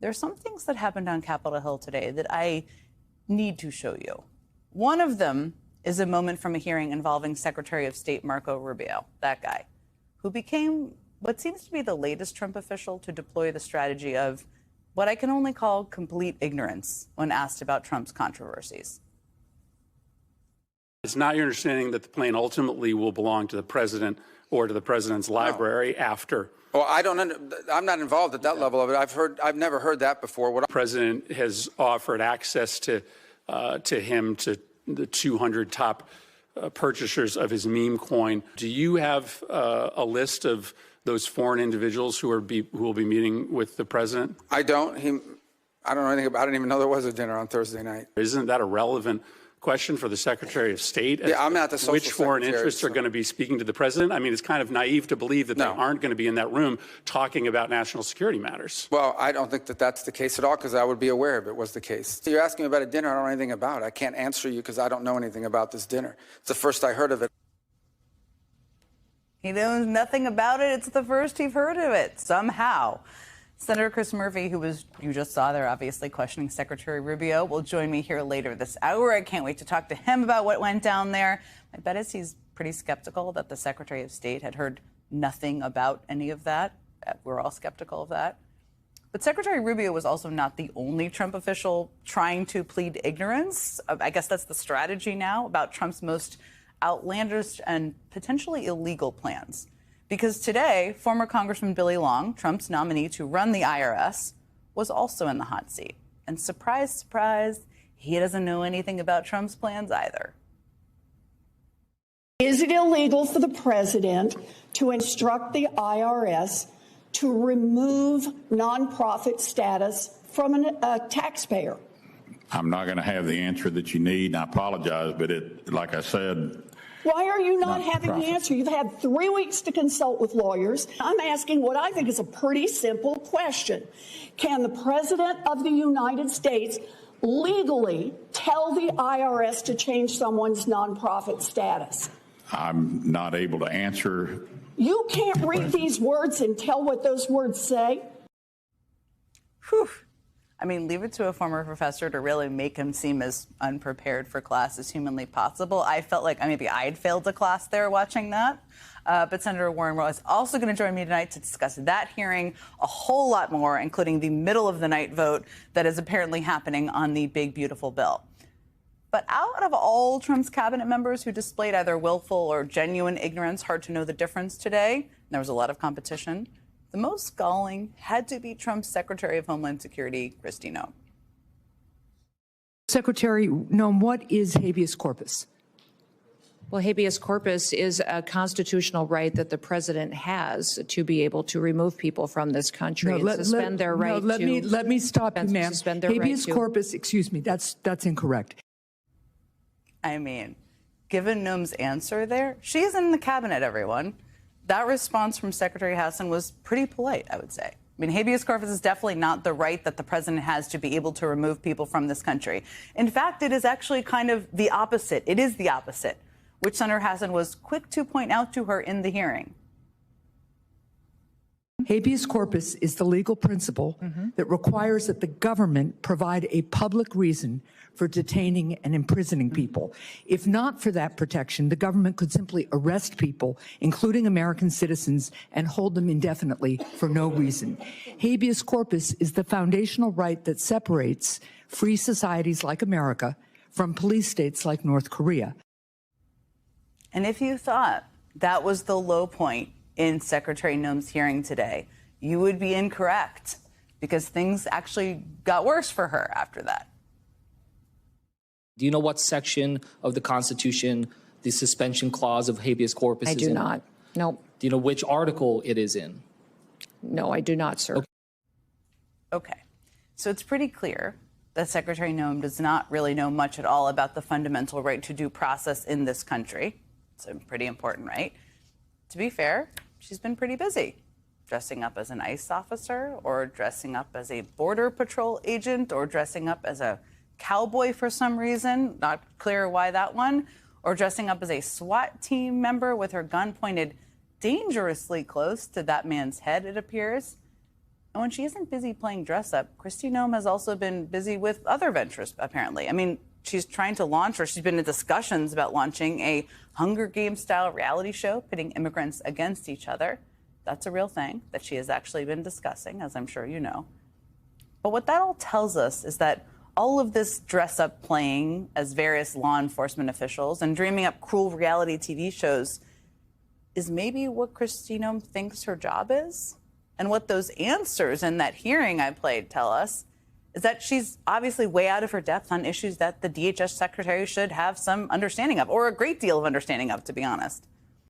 There are some things that happened on Capitol Hill today that I need to show you. One of them is a moment from a hearing involving Secretary of State Marco Rubio, that guy, who became what seems to be the latest Trump official to deploy the strategy of what I can only call complete ignorance when asked about Trump's controversies. It's not your understanding that the plane ultimately will belong to the president or to the president's library after. Well, I'm not involved at that level of it. I've never heard that before. The president has offered access to him to the 200 top purchasers of his meme coin. Do you have a list of those foreign individuals who will be meeting with the president? I don't. I don't know anything about it. I didn't even know there was a dinner on Thursday night. Isn't that a relevant question for the Secretary of State? Yeah, I'm not the social Which foreign secretary, interests are going to be speaking to the president? I mean, it's kind of naive to believe that they aren't going to be in that room talking about national security matters. Well, I don't think that that's the case at all, because I would be aware if it was the case. So you're asking me about a dinner I don't know anything about. I can't answer you because I don't know anything about this dinner. It's the first I heard of it. He knows nothing about it. It's the first he've heard of it, somehow. Senator Chris Murphy, who you just saw there, obviously questioning Secretary Rubio, will join me here later this hour. I can't wait to talk to him about what went down there. My bet is he's pretty skeptical that the Secretary of State had heard nothing about any of that. We're all skeptical of that. But Secretary Rubio was also not the only Trump official trying to plead ignorance. I guess that's the strategy now about Trump's most outlandish and potentially illegal plans. Because today, former Congressman Billy Long, Trump's nominee to run the IRS, was also in the hot seat. And surprise, surprise, he doesn't know anything about Trump's plans either. Is it illegal for the president to instruct the IRS to remove nonprofit status from a taxpayer? I'm not going to have the answer that you need, and I apologize, but like I said, why are you not having the answer? You've had 3 weeks to consult with lawyers. I'm asking what I think is a pretty simple question. Can the President of the United States legally tell the IRS to change someone's nonprofit status? I'm not able to answer. You can't read these words and tell what those words say? Whew. I mean, leave it to a former professor to really make him seem as unprepared for class as humanly possible. I felt like maybe I'd failed a class there watching that. But Senator Warren is also going to join me tonight to discuss that hearing, a whole lot more, including the middle of the night vote that is apparently happening on the big, beautiful bill. But out of all Trump's cabinet members who displayed either willful or genuine ignorance, hard to know the difference today, there was a lot of competition. The most galling had to be Trump's Secretary of Homeland Security, Kristi Noem. Secretary Noem, what is habeas corpus? Well, habeas corpus is a constitutional right that the president has to be able to remove people from this country and suspend their right let me stop you, ma'am. Habeas corpus, excuse me, that's incorrect. I mean, given Noem's answer there, she's in the cabinet, everyone. That response from Secretary Hassan was pretty polite, I would say. I mean, habeas corpus is definitely not the right that the president has to be able to remove people from this country. In fact, it is actually kind of the opposite. It is the opposite, which Senator Hassan was quick to point out to her in the hearing. Habeas corpus is the legal principle that requires that the government provide a public reason for detaining and imprisoning people. If not for that protection, the government could simply arrest people, including American citizens, and hold them indefinitely for no reason. Habeas corpus is the foundational right that separates free societies like America from police states like North Korea. And if you thought that was the low point in Secretary Noem's hearing today, you would be incorrect, because things actually got worse for her after that. Do you know what section of the Constitution the suspension clause of habeas corpus is in? I do not. No. Do you know which article it is in? No, I do not, sir. Okay. So it's pretty clear that Secretary Noem does not really know much at all about the fundamental right to due process in this country. It's a pretty important right. To be fair, she's been pretty busy, dressing up as an ICE officer, or dressing up as a Border Patrol agent, or dressing up as a cowboy for some reason, not clear why that one, or dressing up as a SWAT team member with her gun pointed dangerously close to that man's head, it appears. And when she isn't busy playing dress up, Kristi Noem has also been busy with other ventures, apparently. I mean, she's trying to launch, or she's been in discussions about launching a Hunger Games style reality show pitting immigrants against each other. That's a real thing that she has actually been discussing, as I'm sure you know. But what that all tells us is that all of this dress up playing as various law enforcement officials and dreaming up cruel reality TV shows is maybe what Kristi Noem thinks her job is. And what those answers in that hearing I played tell us is that she's obviously way out of her depth on issues that the DHS secretary should have some understanding of, or a great deal of understanding of, to be honest.